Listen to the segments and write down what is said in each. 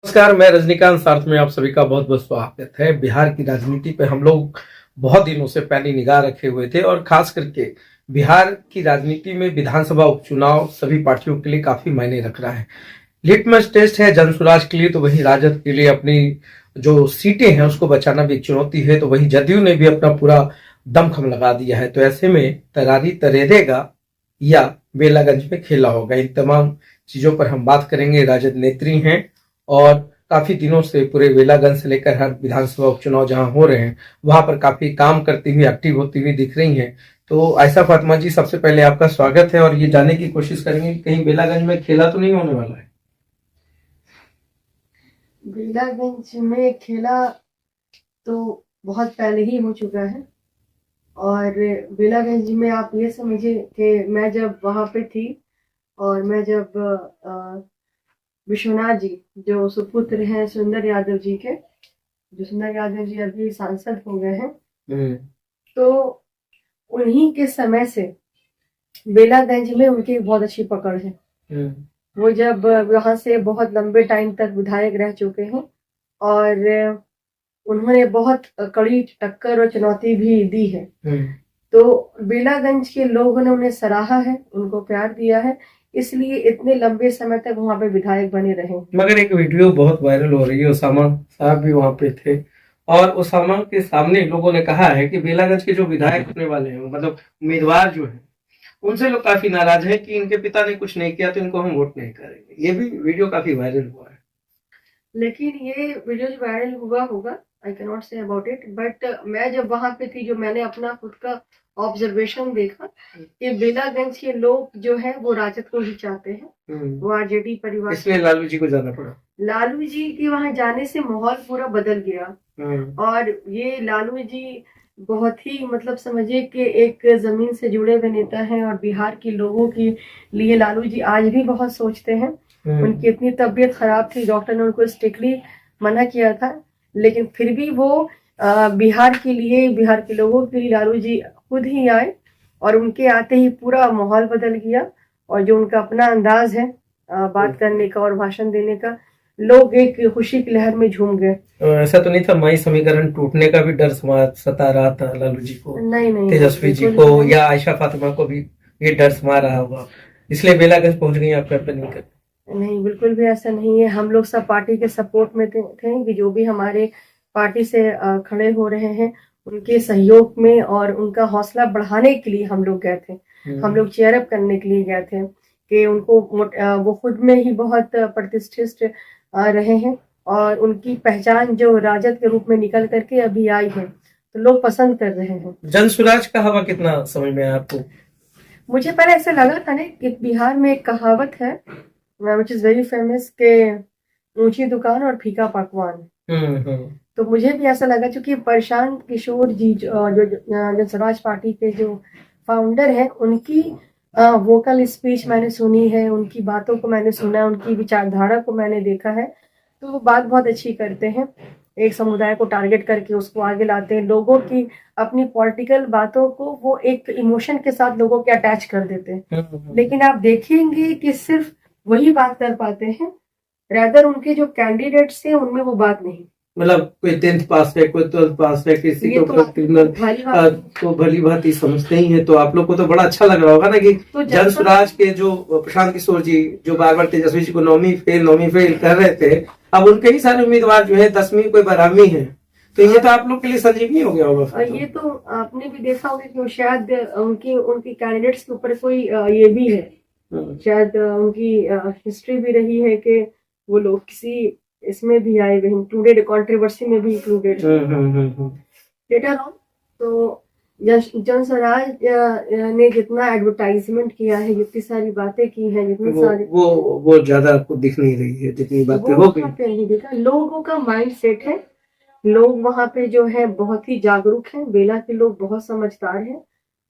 नमस्कार, मैं रजनीकांत सार्थ में आप सभी का बहुत बहुत स्वागत है। बिहार की राजनीति पे हम लोग बहुत दिनों से पैनी निगाह रखे हुए थे और खास करके बिहार की राजनीति में विधानसभा उपचुनाव सभी पार्टियों के लिए काफी मायने रख रहा है। लिटमस टेस्ट है जनसुराज के लिए, तो वही राजद के लिए अपनी जो सीटें हैं उसको बचाना भी एक चुनौती है, तो वही जदयू ने भी अपना पूरा दमखम लगा दिया है। तो ऐसे में तरारी तरेरेगा या बेलागंज में खेला होगा, इन तमाम चीजों पर हम बात करेंगे। राजद नेत्री हैं और काफी दिनों से पूरे बेलागंज से लेकर हर विधानसभा उपचुनाव जहां हो रहे हैं वहां पर काफी काम करती हुई, एक्टिव होती हुई दिख रही हैं। तो आयशा फातिमा जी, सबसे पहले आपका स्वागत है और ये जानने की कोशिश करेंगे कि कहीं बेलागंज में खेला तो नहीं होने वाला है। बेलागंज में खेला तो बहुत पहले ही हो चुका है। और बेलागंज में आप ये समझिए कि मैं जब वहाँ पे थी और मैं जब विश्वनाथ जी जो सुपुत्र हैं सुंदर यादव जी के, जो सुंदर यादव जी अभी सांसद हो गए हैं, तो उन्हीं के समय से बेलागंज में उनकी बहुत अच्छी पकड़ है। वो जब वहां से बहुत लंबे टाइम तक विधायक रह चुके हैं और उन्होंने बहुत कड़ी टक्कर और चुनौती भी दी है। तो बेलागंज के लोगों ने उन्हें सराहा है, उनको प्यार दिया है, इसलिए इतने लंबे समय तक वहां पे विधायक बने रहे। मगर एक वीडियो बहुत वायरल हो रही है, ओसामा साहब भी वहां पे थे और ओसामा के सामने लोगों ने कहा है कि बेलागंज के जो विधायक होने वाले हैं, मतलब उम्मीदवार जो है, उनसे लोग काफी नाराज है कि इनके पिता ने कुछ नहीं किया तो इनको हम वोट नहीं करेंगे। ये भी वीडियो काफी वायरल हुआ है। लेकिन ये वीडियो जो वायरल हुआ होगा, I can not say about it, but मैं जब वहां पे थी, जो मैंने अपना खुद का ऑब्जर्वेशन देखा कि बेलागंज के लोग जो है वो राजद को ही चाहते हैं, वो आरजेडी परिवार। इसलिए लालू जी को जाना पड़ा। लालू जी के वहां जाने से माहौल पूरा बदल गया। और ये लालू जी बहुत ही मतलब समझिए कि एक जमीन से जुड़े हुए नेता हैं और बिहार के लोगों के लिए लालू जी आज भी बहुत सोचते हैं। उनकी इतनी तबीयत खराब थी, डॉक्टर ने उनको स्ट्रिक्टली मना किया था, लेकिन फिर भी वो बिहार के लिए, बिहार के लोगों के लिए लालू जी खुद ही आए और उनके आते ही पूरा माहौल बदल गया। और जो उनका अपना अंदाज है बात करने का और भाषण देने का, लोग एक खुशी की लहर में झूम गए। ऐसा तो नहीं था मई समीकरण टूटने का भी डर सता रहा था लालू जी को, नहीं, तेजस्वी जी को या आयशा फातिमा को भी ये डर समा रहा होगा, इसलिए बेलागंज पहुंच गई आप कैंपेनिंग करने? नहीं, बिल्कुल भी ऐसा नहीं है। हम लोग सब पार्टी के सपोर्ट में थे कि जो भी हमारे पार्टी से खड़े हो रहे हैं उनके सहयोग में और उनका हौसला बढ़ाने के लिए हम लोग गए थे। हम लोग चेयर अप करने के लिए गए थे कि उनको वो खुद में ही बहुत प्रतिष्ठित रहे हैं और उनकी पहचान जो राजद के रूप में निकल करके अभी आई है, तो लोग पसंद कर रहे हैं। जनसुराज का हवा कितना समझ में आया आपको? मुझे पहले ऐसा लगा था ना कि बिहार में एक कहावत है विच इज वेरी फेमस के ऊंची दुकान और फीका पकवान। तो मुझे भी ऐसा लगा, क्योंकि प्रशांत किशोर जी जो जनसुराज पार्टी के जो फाउंडर हैं, उनकी वोकल स्पीच मैंने सुनी है, उनकी बातों को मैंने सुना है, उनकी विचारधारा को मैंने देखा है। तो वो बात बहुत अच्छी करते हैं, एक समुदाय को टारगेट करके उसको आगे लाते हैं, लोगों की अपनी पॉलिटिकल बातों को वो एक इमोशन के साथ लोगों के अटैच कर देते हैं। लेकिन आप देखेंगे कि सिर्फ वही बात कर पाते हैं, रादर उनके जो कैंडिडेट्स हैं उनमें वो बात नहीं। मतलब कोई 10th पास है, कोई 12th पास है, किसी को तो भली भांति समझते ही है। तो आप लोग को तो बड़ा अच्छा लग रहा होगा ना कि तो जनसुराज के जो प्रशांत किशोर जी जो बार बार तेजस्वी जी को नौवीं फेल कर रहे थे, अब उनके ही सारे उम्मीदवार जो है 10वीं कोई 12वीं है, तो ये तो आप लोग के लिए संजीवनी हो गया होगा। ये तो आपने भी देखा होगा कि शायद उनकी कैंडिडेट्स के ऊपर कोई ये भी है, शायद उनकी हिस्ट्री भी रही है कि वो लोग किसी इसमें भी आए हुए, इंक्लूडेड कंट्रोवर्सी में भी इंक्लूडेड लेटर ऑन। तो जनसुराज ने जितना एडवर्टाइजमेंट किया है, जितनी सारी बातें की है, जितनी सारी वो ज्यादा आपको दिख नहीं रही है जितनी बातें हो गई। नहीं देखा, लोगों का माइंड सेट है, लोग वहां पे जो है बहुत ही जागरूक हैं, बेला के लोग बहुत समझदार हैं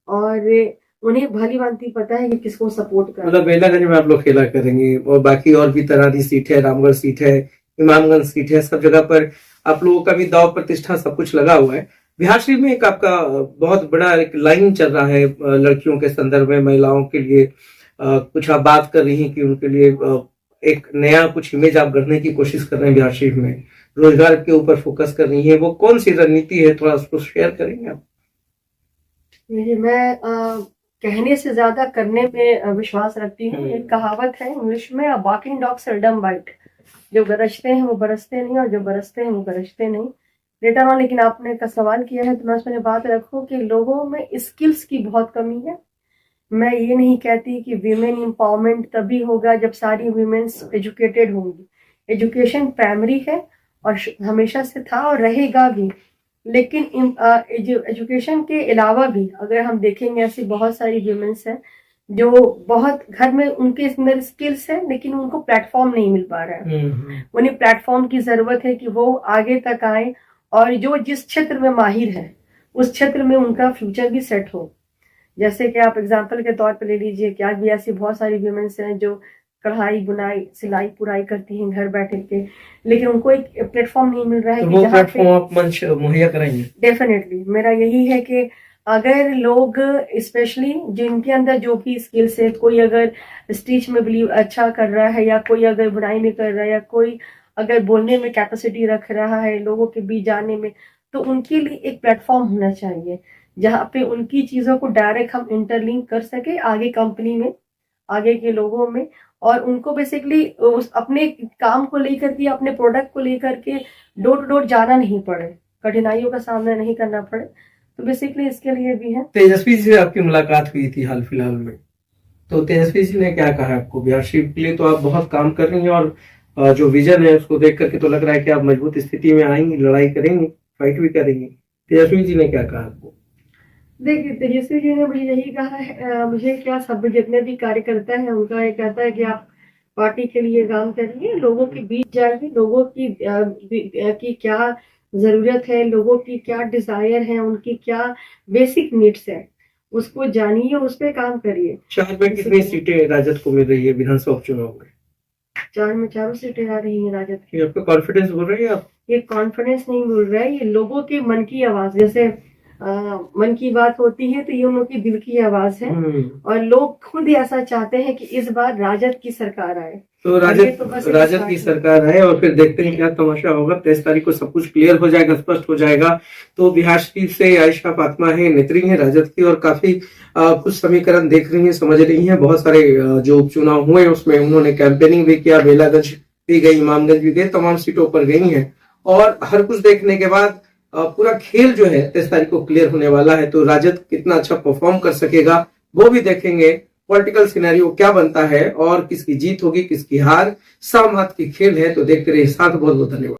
और उन्हें भली भांति पता है कि किसको सपोर्ट करना। मतलब बेलागंज में आप लोग खेला करेंगे और बाकी और भी तरारी सीट है, रामगढ़ सीट है, इमामगंज सीट है, सब जगह पर आप लोगों का भी दाव प्रतिष्ठा सब कुछ लगा हुआ है। बिहार शरीफ में एक आपका बहुत बड़ा एक लाइन चल रहा है लड़कियों के संदर्भ में, महिलाओं के लिए कुछ आप बात कर रही हैं कि उनके लिए एक नया कुछ इमेज आप गढ़ने की कोशिश कर रहे हैं बिहार शरीफ में, रोजगार के ऊपर फोकस कर रही है, वो कौन सी रणनीति है, थोड़ा उसको शेयर करेंगे आप? मैं कहने से ज्यादा करने में विश्वास रखती हूँ। एक कहावत है इंग्लिश में, वॉकिंग डॉग सेल्डम बाइट, जो गरजते हैं वो बरसते नहीं और जो बरसते हैं वो गरजते नहीं। लेटर ऑन, लेकिन आपने का सवाल किया है तो मैं उसमें बात रखूं कि लोगों में स्किल्स की बहुत कमी है। मैं ये नहीं कहती कि वीमेन एम्पावरमेंट तभी होगा जब सारी वीमेन्स एजुकेटेड होंगी। एजुकेशन प्राइमरी है और हमेशा से था और रहेगा भी, लेकिन एजुकेशन के अलावा भी अगर हम देखेंगे ऐसी बहुत सारी वीमेन्स हैं जो बहुत घर में उनके अंदर स्किल्स है लेकिन उनको प्लेटफॉर्म नहीं मिल पा रहा है। उन्हें प्लेटफॉर्म की जरूरत है कि वो आगे तक आए और जो जिस क्षेत्र में माहिर है उस क्षेत्र में उनका फ्यूचर भी सेट हो। जैसे कि आप एग्जाम्पल के तौर पर ले लीजिए कि आज भी ऐसी बहुत सारी वीमेन्स हैं जो कढ़ाई बुनाई सिलाई पुराई करती हैं घर बैठे के, लेकिन उनको एक प्लेटफॉर्म नहीं मिल रहा है। तो वो प्लेटफॉर्म आप मंच मुहैया कराएंगे? डेफिनेटली मेरा यही है कि अगर लोग स्पेशली जिनके अंदर जो भी स्किल्स है, कोई अगर स्टिच में बिलीव अच्छा कर रहा है या कोई अगर बुनाई में कर रहा है या कोई अगर बोलने में कैपेसिटी रख रहा है लोगों के बीच जाने में, तो उनके लिए एक प्लेटफॉर्म होना चाहिए जहाँ पे उनकी चीजों को डायरेक्ट हम इंटरलिंक कर सके आगे कंपनी में, आगे के लोगों में, और उनको बेसिकली उस अपने काम को लेकर के अपने प्रोडक्ट को लेकर के डोर टू डोर जाना नहीं पड़े, कठिनाइयों का सामना नहीं करना पड़े। तो बेसिकली इसके लिए भी है। तेजस्वी जी से आपकी मुलाकात हुई थी हाल फिलहाल में, तो तेजस्वी जी ने क्या कहा आपको? बिहार शरीफ के लिए तो आप बहुत काम कर रही हैं और जो विजन है उसको देख करके तो लग रहा है कि आप मजबूत स्थिति में आएंगी, लड़ाई करेंगी, फाइट भी करेंगी। तेजस्वी जी ने क्या कहा आपको? देखिए, तेजस्वी जी ने मुझे यही कहा है, मुझे क्या सब जितने भी कार्यकर्ता है उनका ये कहता है कि आप पार्टी के लिए काम करिए, लोगों के बीच जाइए, लोगों की क्या जरूरत है, लोगों की क्या डिजायर है, उनकी क्या बेसिक नीड्स है, उसको जानिए, उस पर काम करिए। 4 में कितनी सीटें राजद को मिल रही है विधानसभा उपचुनाव में? 4 में 4 सीटें आ रही है राजद की। आपको कॉन्फिडेंस बोल रही है आप? ये कॉन्फिडेंस नहीं बोल रहा है, ये लोगों के मन की आवाज, जैसे मन की बात होती है तो ये उन लोगों की दिल की आवाज है और लोग खुद ऐसा चाहते हैं कि इस बार राजद की सरकार आए। तो राजद की सरकार आए और फिर देखते हैं क्या तमाशा होगा। 23 तारीख को सब कुछ क्लियर हो जाएगा, स्पष्ट हो जाएगा। तो बिहार शरीफ से आयशा फातिमा है, नेत्री है राजद की और काफी कुछ समीकरण देख रही है, समझ रही है। बहुत सारे जो उपचुनाव हुए उसमें उन्होंने कैंपेनिंग भी किया, बेलागंज भी गई, इमामगंज भी गई, तमाम सीटों पर गई है और हर कुछ देखने के बाद पूरा खेल जो है 23 तारीख को क्लियर होने वाला है। तो राजद कितना अच्छा परफॉर्म कर सकेगा वो भी देखेंगे। पॉलिटिकल सिनेरियो क्या बनता है और किसकी जीत होगी किसकी हार, साम हाथ की खेल है। तो देखते रहिए साथ। बहुत बहुत धन्यवाद।